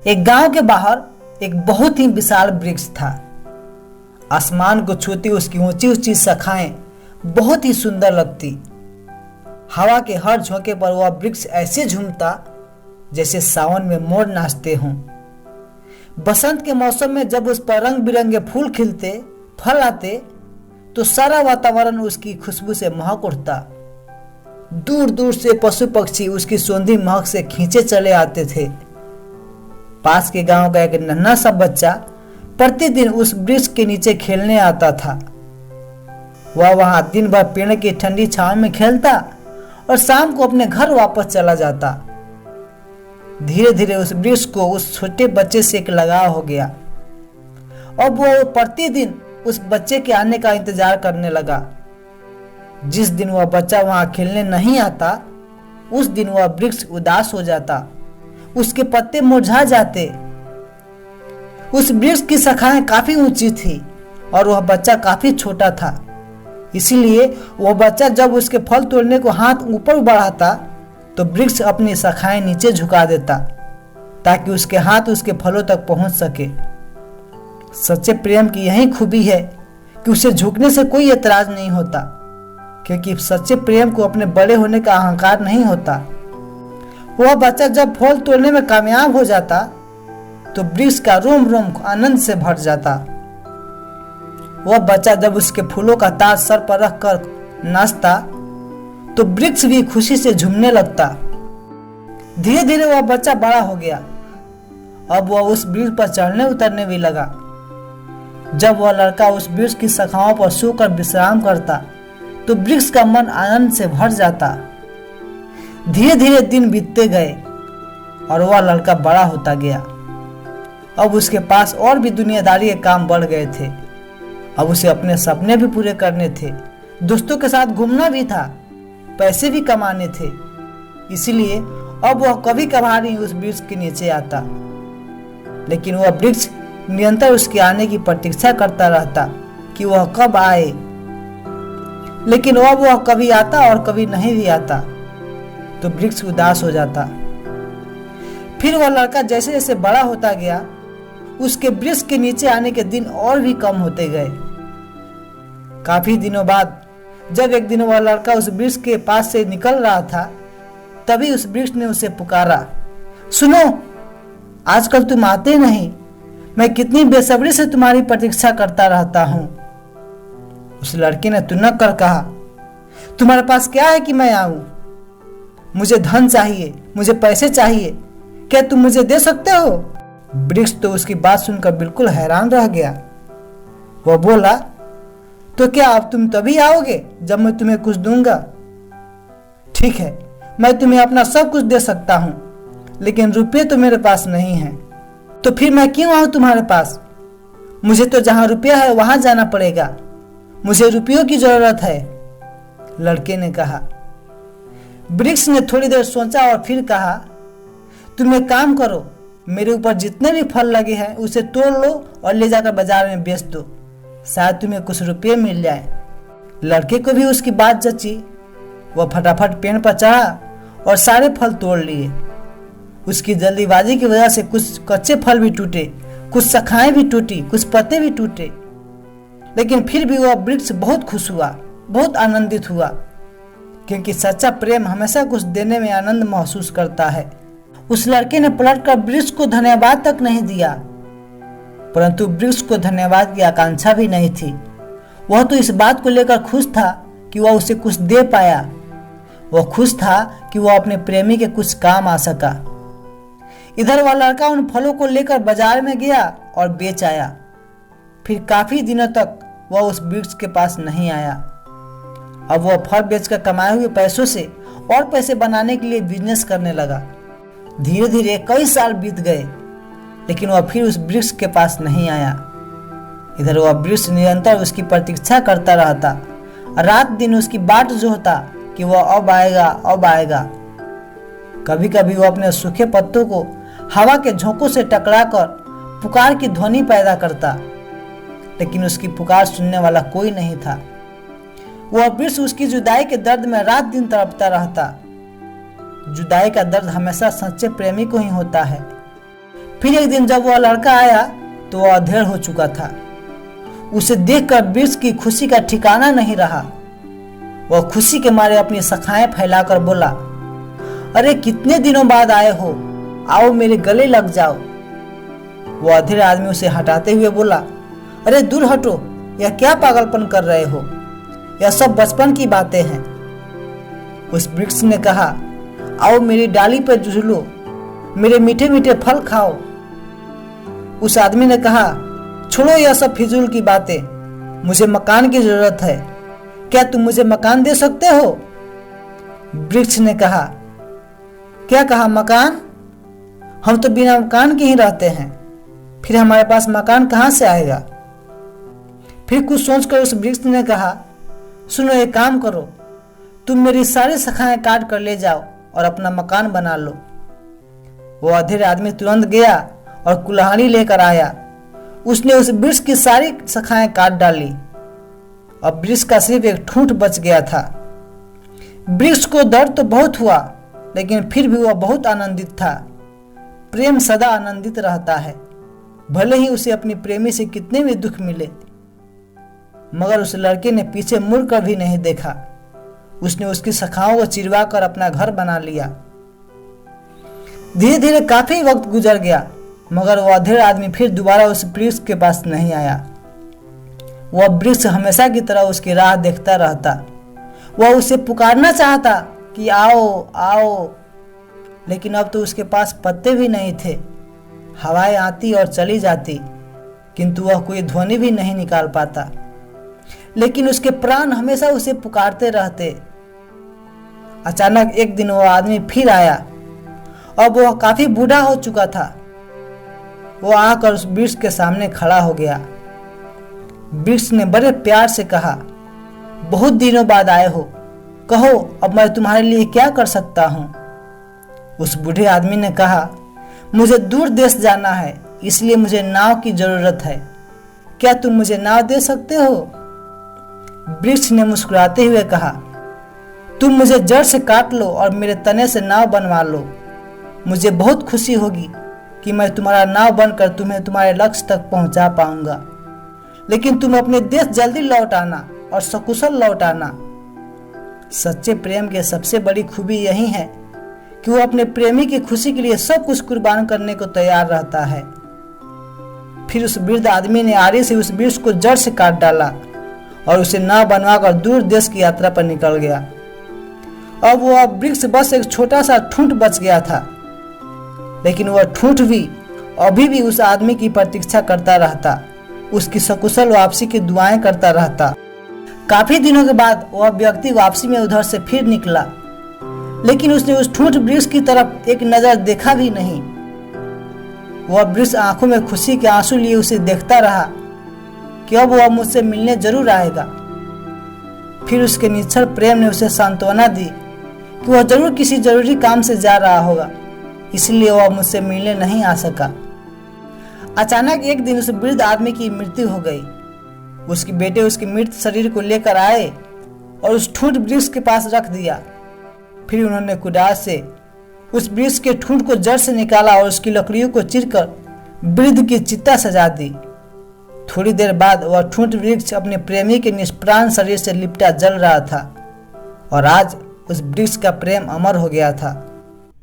एक गांव के बाहर एक बहुत ही विशाल वृक्ष था। आसमान को छूती उसकी ऊंची ऊंची शाखाएं बहुत ही सुंदर लगती। हवा के हर झोंके पर वह वृक्ष ऐसे झूमता जैसे सावन में मोर नाचते हों। बसंत के मौसम में जब उस पर रंग बिरंगे फूल खिलते, फल आते, तो सारा वातावरण उसकी खुशबू से महक उठता। दूर दूर से पशु पक्षी उसकी सौंधी महक से खींचे चले आते थे। पास के गांव का एक नन्हा सा बच्चा प्रतिदिन उस वृक्ष के नीचे खेलने आता था। वह वहां दिन भर पेड़ की ठंडी छांव में खेलता और शाम को अपने घर वापस चला जाता। धीरे धीरे उस वृक्ष को उस छोटे बच्चे से एक लगाव हो गया। अब वो प्रतिदिन उस बच्चे के आने का इंतजार करने लगा। जिस दिन वह बच्चा वहां खेलने नहीं आता, उस दिन वह वृक्ष उदास हो जाता, उसके पत्ते मुरझा जाते। उस वृक्ष की शाखाएं काफी ऊंची थी और वह बच्चा काफी छोटा था। इसीलिए वह बच्चा जब उसके फल तोड़ने को हाथ ऊपर बढ़ाता तो वृक्ष अपनी शाखाएं नीचे झुका देता ताकि उसके हाथ उसके फलों तक पहुंच सके। सच्चे प्रेम की यही खूबी है कि उसे झुकने से कोई एतराज नहीं होता, क्योंकि सच्चे प्रेम को अपने बड़े होने का अहंकार नहीं होता। वह बच्चा जब फल तोड़ने में कामयाब हो जाता तो वृक्ष का रोम रोम आनंद से भर जाता। वह बच्चा जब उसके फूलों का ताज सर पर रख कर नाचता तो वृक्ष भी खुशी से झूमने लगता। धीरे धीरे वह बच्चा बड़ा हो गया। अब वह उस वृक्ष पर चढ़ने उतरने भी लगा। जब वह लड़का उस वृक्ष की शाखाओं पर सोकर विश्राम करता तो वृक्ष का मन आनंद से भर जाता। धीरे धीरे दिन बीतते गए और वह लड़का बड़ा होता गया। अब उसके पास और भी दुनियादारी के काम बढ़ गए थे। अब उसे अपने सपने भी पूरे करने थे, दोस्तों के साथ घूमना भी था, पैसे भी कमाने थे। इसीलिए अब वह कभी कभार ही उस वृक्ष के नीचे आता, लेकिन वह वृक्ष निरंतर उसके आने की प्रतीक्षा करता रहता कि वह कब आए। लेकिन अब वह कभी आता और कभी नहीं भी आता तो वृक्ष उदास हो जाता। फिर वह लड़का जैसे जैसे बड़ा होता गया, उसके वृक्ष के नीचे आने के दिन और भी कम होते गए। काफी दिनों बाद जब एक दिन वह लड़का उस वृक्ष के पास से निकल रहा था, तभी उस वृक्ष ने उसे पुकारा, सुनो, आजकल तुम आते नहीं। मैं कितनी बेसब्री से तुम्हारी प्रतीक्षा करता रहता हूं। उस लड़के ने तुनक कर कहा, तुम्हारे पास क्या है कि मैं आऊं? मुझे धन चाहिए, मुझे पैसे चाहिए, क्या तुम मुझे दे सकते हो? वृक्ष तो उसकी बात सुनकर बिल्कुल हैरान रह गया। वह बोला, तो क्या अब तुम तभी आओगे जब मैं तुम्हें कुछ दूंगा? ठीक है, मैं तुम्हें अपना सब कुछ दे सकता हूं, लेकिन रुपये तो मेरे पास नहीं है। तो फिर मैं क्यों आऊं तुम्हारे पास? मुझे तो जहां रुपया है वहां जाना पड़ेगा। मुझे रुपयों की जरूरत है, लड़के ने कहा। वृक्ष ने थोड़ी देर सोचा और फिर कहा, तुम एक काम करो, मेरे ऊपर जितने भी फल लगे हैं उसे तोड़ लो और ले जाकर बाजार में बेच दो, शायद तुम्हें कुछ रुपये मिल जाए। लड़के को भी उसकी बात जची। वह फटाफट पेड़ पर चढ़ा और सारे फल तोड़ लिए। उसकी जल्दीबाजी की वजह से कुछ कच्चे फल भी टूटे, कुछ शाखाएं भी टूटी, कुछ पत्ते भी टूटे, लेकिन फिर भी वह वृक्ष बहुत खुश हुआ, बहुत आनंदित हुआ, क्योंकि सच्चा प्रेम हमेशा कुछ देने में आनंद महसूस करता है। उस लड़के ने पलटकर वृक्ष को धन्यवाद तक नहीं दिया, परंतु वृक्ष को धन्यवाद की आकांक्षा भी नहीं थी। वह तो इस बात को लेकर खुश था कि वह उसे कुछ दे पाया। वह खुश था कि वह अपने प्रेमी के कुछ काम आ सका। इधर वह लड़का उन फलों को लेकर बाजार में गया और बेच आया। फिर काफी दिनों तक वह उस वृक्ष के पास नहीं आया। अब वह फल बेचकर कमाए हुए पैसों से और पैसे बनाने के लिए बिजनेस करने लगा। धीरे धीरे कई साल बीत गए, लेकिन वह फिर उस वृक्ष के पास नहीं आया। इधर वह वृक्ष निरंतर उसकी प्रतीक्षा करता रहता, रात दिन उसकी बाट जोहता कि वह अब आएगा, अब आएगा। कभी कभी वह अपने सूखे पत्तों को हवा के झोंकों से टकराकर पुकार की ध्वनि पैदा करता, लेकिन उसकी पुकार सुनने वाला कोई नहीं था। वह वृक्ष उसकी जुदाई के दर्द में रात दिन तड़पता रहता। जुदाई का दर्द हमेशा सच्चे प्रेमी को ही होता है। फिर एक दिन जब वह लड़का आया तो वह अधेड़ हो चुका था। उसे देखकर वृक्ष की खुशी का ठिकाना नहीं रहा। वह खुशी के मारे अपनी शाखाएं फैलाकर बोला, अरे कितने दिनों बाद आए हो, आओ मेरे गले लग जाओ। वो अधेड़ आदमी उसे हटाते हुए बोला, अरे दूर हटो, यह क्या पागलपन कर रहे हो, यह सब बचपन की बातें हैं। उस वृक्ष ने कहा, आओ मेरी डाली पर झूलो, मेरे मीठे मीठे फल खाओ। उस आदमी ने कहा, छोड़ो यह सब फिजूल की बातें, मुझे मकान की जरूरत है, क्या तुम मुझे मकान दे सकते हो? वृक्ष ने कहा, क्या कहा मकान? हम तो बिना मकान के ही रहते हैं, फिर हमारे पास मकान कहां से आएगा? फिर कुछ सोचकर उस वृक्ष ने कहा, सुनो एक काम करो, तुम मेरी सारी शाखाएं काट कर ले जाओ और अपना मकान बना लो। वो अधेड़ आदमी तुरंत गया और कुल्हाड़ी लेकर आया। उसने उस वृक्ष की सारी शाखाएं काट डाली। अब वृक्ष का सिर्फ एक ठूंठ बच गया था। वृक्ष को दर्द तो बहुत हुआ, लेकिन फिर भी वह बहुत आनंदित था। प्रेम सदा आनंदित रहता है, भले ही उसे अपनी प्रेमी से कितने भी दुख मिले। मगर उस लड़के ने पीछे मुड़कर भी नहीं देखा। उसने उसकी शाखाओं को चिरवा कर अपना घर बना लिया। धीरे धीरे काफी वक्त गुजर गया, मगर वह अधेड़ आदमी फिर दोबारा उस वृक्ष के पास नहीं आया। वह वृक्ष हमेशा की तरह उसकी राह देखता रहता। वह उसे पुकारना चाहता कि आओ आओ, लेकिन अब तो उसके पास पत्ते भी नहीं थे। हवाएं आती और चली जाती, किंतु वह कोई ध्वनि भी नहीं निकाल पाता। लेकिन उसके प्राण हमेशा उसे पुकारते रहते। अचानक एक दिन वह आदमी फिर आया। अब वह काफी बूढ़ा हो चुका था। वह आकर उस वृक्ष के सामने खड़ा हो गया। वृक्ष ने बड़े प्यार से कहा, बहुत दिनों बाद आए हो, कहो अब मैं तुम्हारे लिए क्या कर सकता हूँ? उस बूढ़े आदमी ने कहा, मुझे दूर देश जाना है, इसलिए मुझे नाव की जरूरत है, क्या तुम मुझे नाव दे सकते हो? वृक्ष ने मुस्कुराते हुए कहा, तुम मुझे जड़ से काट लो और मेरे तने से नाव बनवा लो। मुझे बहुत खुशी होगी कि मैं तुम्हारा नाव बनकर तुम्हें तुम्हारे लक्ष्य तक पहुंचा पाऊंगा। लेकिन तुम अपने देश जल्दी लौट आना और सकुशल लौट आना। सच्चे प्रेम की सबसे बड़ी खूबी यही है कि वो अपने प्रेमी की खुशी के लिए सब कुछ कुर्बान करने को तैयार रहता है। फिर उस वृद्ध आदमी ने आरी से उस वृक्ष को जड़ से काट डाला और उसे नाव बनवाकर दूर देश की यात्रा पर निकल गया। अब वह वृक्ष बस एक छोटा सा ठूंठ बच गया था, लेकिन वह ठूंठ भी अभी भी उस आदमी की प्रतीक्षा करता रहता, उसकी सकुशल वापसी की दुआएं करता रहता। काफी दिनों के बाद वह व्यक्ति वापसी में उधर से फिर निकला, लेकिन उसने उस ठूंठ वृक्ष की तरफ एक नजर देखा भी नहीं। वह वृक्ष आंखों में खुशी के आंसू लिए उसे देखता रहा कि अब वह मुझसे मिलने जरूर आएगा। फिर उसके निश्चल प्रेम ने उसे सांत्वना दी कि वह जरूर किसी जरूरी काम से जा रहा होगा, इसलिए वह मुझसे मिलने नहीं आ सका। अचानक एक दिन उस वृद्ध आदमी की मृत्यु हो गई। उसके बेटे उसके मृत शरीर को लेकर आए और उस ठूंठ वृक्ष के पास रख दिया। फिर उन्होंने कुदाल से उस वृक्ष के ठूंठ को जड़ से निकाला और उसकी लकड़ियों को चीरकर वृद्ध की चिता सजा दी। थोड़ी देर बाद वह ठूंठ वृक्ष अपने प्रेमी के निष्प्राण शरीर से लिपटा जल रहा था और आज उस वृक्ष का प्रेम अमर हो गया था।